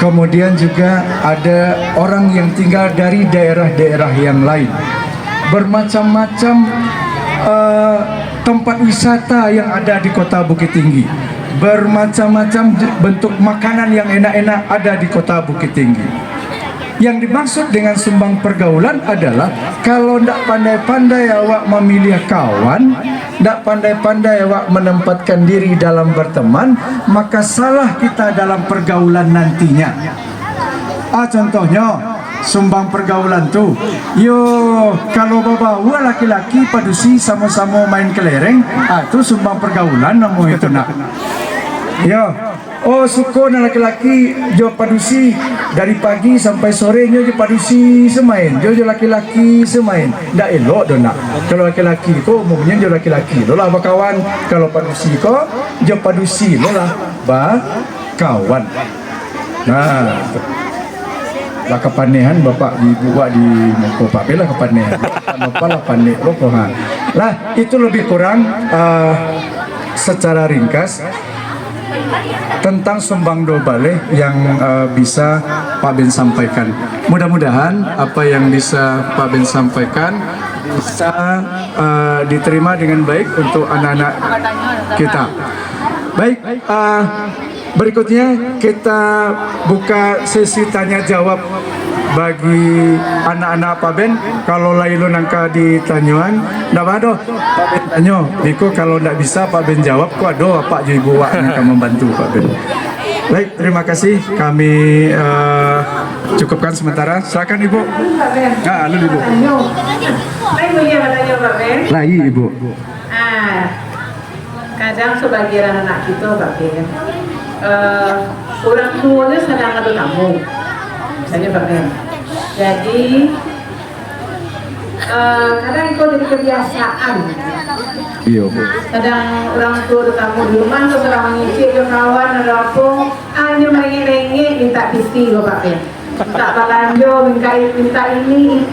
Kemudian juga ada orang yang tinggal dari daerah-daerah yang lain. Bermacam-macam tempat wisata yang ada di kota Bukit Tinggi. Bermacam-macam bentuk makanan yang enak-enak ada di kota Bukit Tinggi. Yang dimaksud dengan sumbang pergaulan adalah kalau ndak pandai-pandai awak memilih kawan, ndak pandai-pandai awak menempatkan diri dalam berteman, maka salah kita dalam pergaulan nantinya. Contohnya sumbang pergaulan tuh, yo kalau bawa laki-laki padusi sama-sama main kelereng, tuh sumbang pergaulan namanya itu nak. Yo, suka na laki-laki jo padusi dari pagi sampai sore jo padusi semain, jo laki-laki semain. Ndak elok do nak. Kalau laki-laki ko umumnya jo laki-laki lo lah kawan. Kalau padusi ko jo padusi lo lah kawan. Nah, lah kepanehan bapak ibu buat di muka pak bela kepanehan. Bapak lah panik lo kohan. Lah itu lebih kurang secara ringkas tentang sumbang do baleh yang bisa Pak Ben sampaikan. Mudah-mudahan apa yang bisa Pak Ben sampaikan bisa diterima dengan baik untuk anak-anak kita. Baik, berikutnya kita buka sesi tanya jawab bagi anak-anak Pak Ben. Kalau lain nangka ditanyuan, ndak ada Pak Ben tanyo. Biko kalau ndak bisa Pak Ben jawab, ku ada Pak Jo Ibu Wak yang akan membantu Pak Ben. Baik, terima kasih. Kami cukupkan sementara. Silakan Ibu. Lalu Ibu. Lain punya katanya Pak Ben. Lain Ibu. Kadang sebagian anak kita Pak Ben, orang tuanya sedang ada tamu, misalnya Pak Ben. Jadi kadang itu jadi kebiasaan. Iya. Kadang orang tua ada tamu di rumah, terus orang mengisi ke kawan ada apa, hanya merengek-rengek minta piti loh Pak Ben. Minta balanjo, minta ini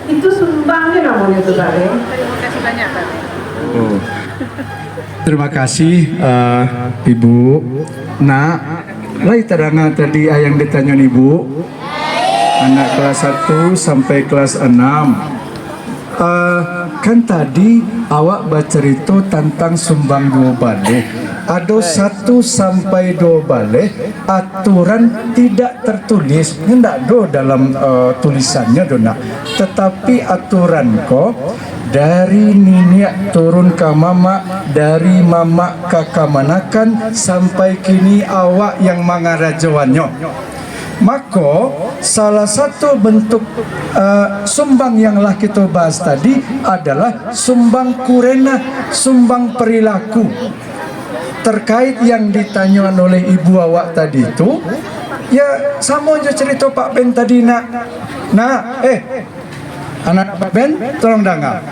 itu sumbangnya namanya tuh Pak Ben. Terima kasih banyak Pak Ben. Terima kasih Ibu. Nah, lain terangah tadi yang ditanya Ibu. Anak kelas 1 sampai kelas 6. Kan tadi awak bercerita tentang sumbang dua baleh. Ada 1 sampai 2 baleh aturan tidak tertulis, hendak do dalam tulisannya dona. Tetapi aturan kok dari nenek turun ke mama, dari mama ke kamanakan sampai kini awak yang mangarajawannya. Maka salah satu bentuk sumbang yang lah kita bahas tadi adalah sumbang kurena, sumbang perilaku. Terkait yang ditanyakan oleh ibu awak tadi itu, ya sama aja cerita Pak Ben tadi nak. Anak Pak Ben, tolong dengar.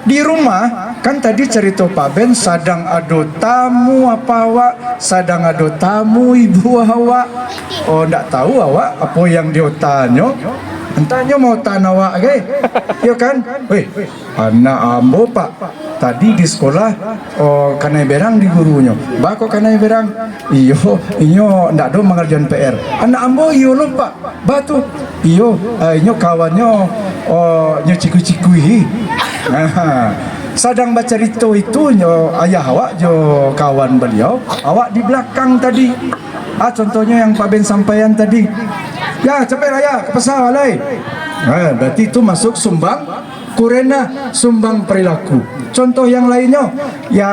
Di rumah kan tadi cerita Pak Ben sedang ada tamu apa awak, sedang ada tamu ibu awak. Ndak tahu awak apa yang dia tanya. Entahnya mau tanya awak ke? Ya kan? Weh, anak ambo Pak. Tadi di sekolah kanai berang di gurunya. Bako kanai berang. Iyo ndak ada mengerjakan PR. Anak ambo iyo lo Pak. Batu. Iyo kawannya nyo ciku-cikui. Sedang baca itu ayah awak jo kawan beliau, awak di belakang tadi. Contohnya yang Pak Ben sampaikan tadi. Ya cepet raya ke pasar alai. Berarti itu masuk sumbang kurena, sumbang perilaku. Contoh yang lainnya, ya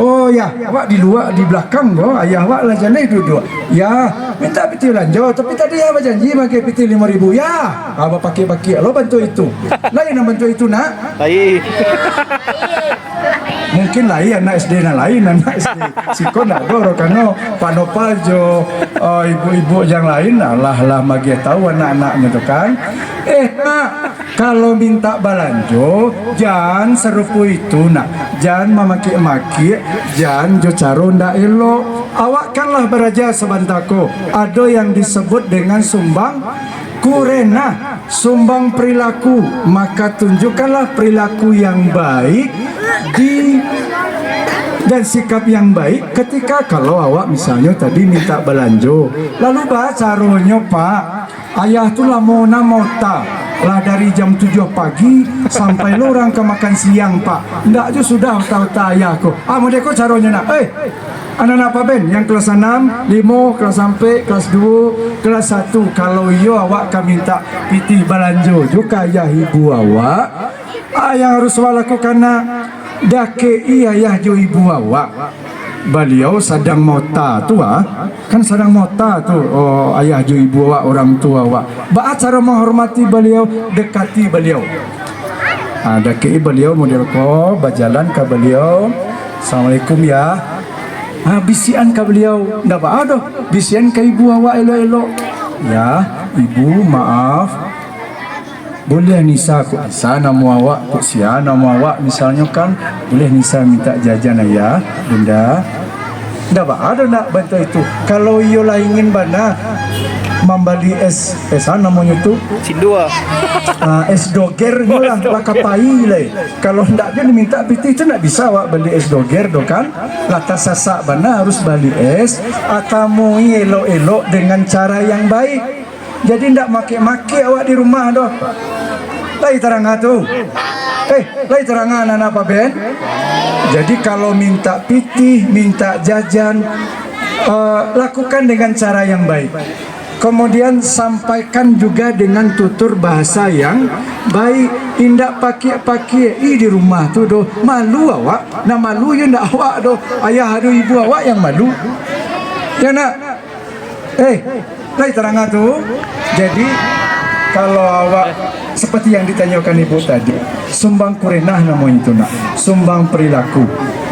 awak di luar di belakang ayah awak lah jangan duduk. Ya minta piti lanjut, tapi tadi apa janji pakai piti 5.000 ya. Abah pakai lo bantu itu. Lain yang bantu itu nak. Lain. Mungkin lain anak SD lain anak SD. Siko nak doro karena Pak Nopal jo ibu-ibu yang lain lah magi tahu anak-anaknya tu kan. Nak kalau minta balanjo jangan serupu itu nak. Jangan memaki-maki, jangan jo caro ndak elok. Awak kanlah beraja sebantako. Ada yang disebut dengan sumbang kurena, sumbang perilaku. Maka tunjukkanlah perilaku yang baik dan sikap yang baik ketika kalau awak misalnya tadi minta balanjo. Lalu caronya Pak, ayah tu lah mau mota lah dari jam 7 pagi sampai lo orang ke makan siang Pak. Ndak je sudah tahu ayahku. Mereka caronya nak. Anak-anak apa ben? Yang kelas 6, 5, kelas sampai kelas 2, kelas 1. Kalau iyo awak kami minta piti balanjo juga ayah ibu awak. Yang harus awak lakukan dake ayah jo ibu awak. Beliau sedang mota tu kan sedang mota tu ayah jo ibu awak, orang tua awak. Baat cara menghormati beliau, dekati beliau. Dake beliau model ko berjalan ke beliau. Assalamualaikum ya. Bisian ke beliau, ndak ada. Bisian ke ibu awak elok-elok. Ya, ibu maaf. Boleh Nisa kok Nisa nama awak, kok Sia nama awak misalnya kan. Boleh Nisa minta jajan ayah, bunda. Ndak ada nak bantu itu. Kalau iyolah ingin bana membeli es namanya tu Cindua. Es doger lah kapai le. Kalau ndak dia minta piti itu ndak bisa awak beli es doger do kan. Latas sasak bana harus beli es atau mau elok-elok dengan cara yang baik. Jadi ndak make-make awak di rumah do. Lai terang tu. Lai terang anak apa ben? Jadi kalau minta piti, minta jajan, lakukan dengan cara yang baik. Kemudian sampaikan juga dengan tutur bahasa yang baik. Indak pakai di rumah tu do malu awak. Nah malu ya ndak awak do. Ayah adu ibu awak yang malu. Ya nak. Lai terang tu. Jadi kalau awak seperti yang ditanyakan ibu tadi, sumbang kurenah namanya itu nak. Sumbang perilaku.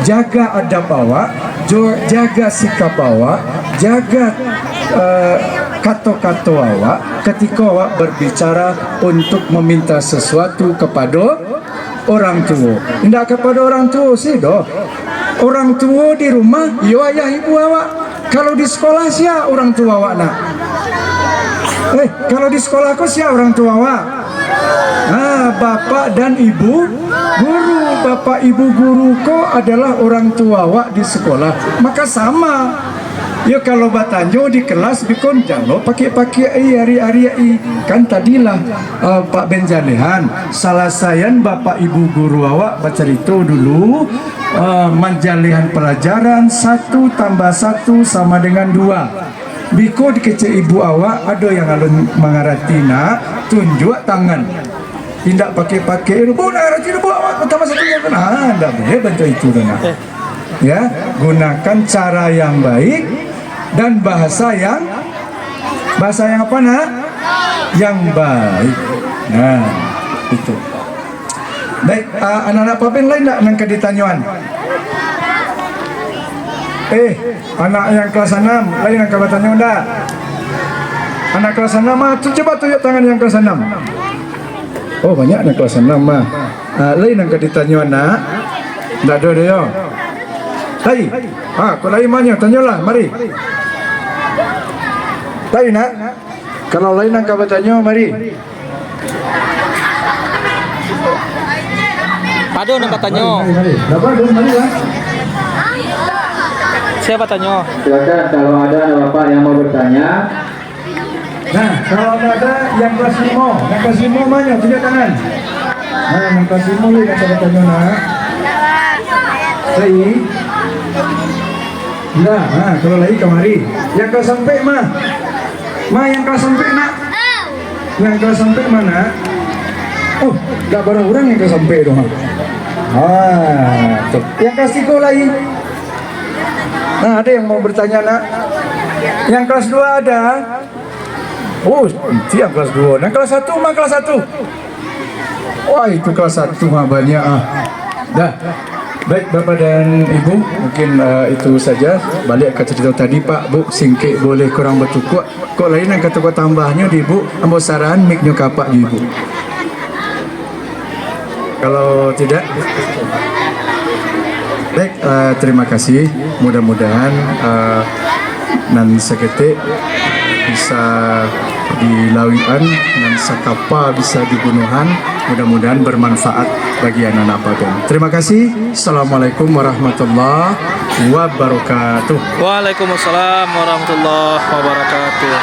Jaga adab awak, jaga sikap awak, jaga kata-kata awak ketika awak berbicara untuk meminta sesuatu kepada orang tua. Tidak kepada orang tua sih doh. Orang tua di rumah, yo ayah ibu awak. Kalau di sekolah sia orang tua awak nak. Kalau di sekolah aku sia orang tua awak. Bapak dan ibu guru. Bapak ibu guru ko adalah orang tua awak di sekolah. Maka sama. Ya kalau batanyo di kelas bikon jalo pakai hari-hari kan tadilah Pak Benjalehan salah sayan bapak ibu guru awak bercerita dulu menjalihan pelajaran 1 tambah 1 sama dengan 2. Biko dikecek ibu awak ada yang alun mengarati nak tunjuk tangan. Tidak pakai bu narati bu awak tambah 1 yang kena. Tidak boleh bantu itu nak. Ya, gunakan cara yang baik dan bahasa yang apa nak? Yang baik. Nah, itu. Baik, anak-anak papin lain tak nangka ditanyuan? Anak yang kelas 6 lain nangka bertanya enggak? Anak kelas 6 mah, coba tunjuk tangan yang kelas 6. Oh, banyak anak kelas 6 mah. Lain nangka ditanyuan nak? Enggak ada dia. Hai. Kau lain mana? Tanyalah, mari. Lain nak? Kalau lain nangka bertanya, mari. Aduh, nampak tanya. Mari. Dapat mari lah. Siapa tanya? Silakan kalau ada bapak yang mau bertanya. Nah, kalau ada yang kelas 5, yang kelas 5 mana? Tunjuk tangan. Nah, yang kelas 5 ni nak bertanya nak. Saya. Nah, kalau lagi kemari. Yang kelas sampai mah. Yang kelas sampai nak. Yang kelas sampai mana? Oh, tak barang orang yang kelas sampai tu. Tuh. Yang kelas 3 lagi. Nah, ada yang mau bertanya nak? Yang kelas 2 ada? Oh, itu yang kelas 2. Yang kelas 1 mah kelas 1. Wah, itu kelas 1 mah banyak Dah. Baik Bapak dan Ibu, mungkin itu saja. Balik ke cerita tadi Pak, Bu, singkit boleh kurang bertukuk. Kok lain yang kata tambahnya di Ibu, ambil saran miknya kapak di Ibu. Kalau tidak, baik, terima kasih. Mudah-mudahan nan seketik bisa dilawian dan sakapa bisa digunuhan. Mudah-mudahan bermanfaat bagi anak-anak Paben. Terima kasih. Assalamualaikum warahmatullahi wabarakatuh. Waalaikumsalam warahmatullahi wabarakatuh.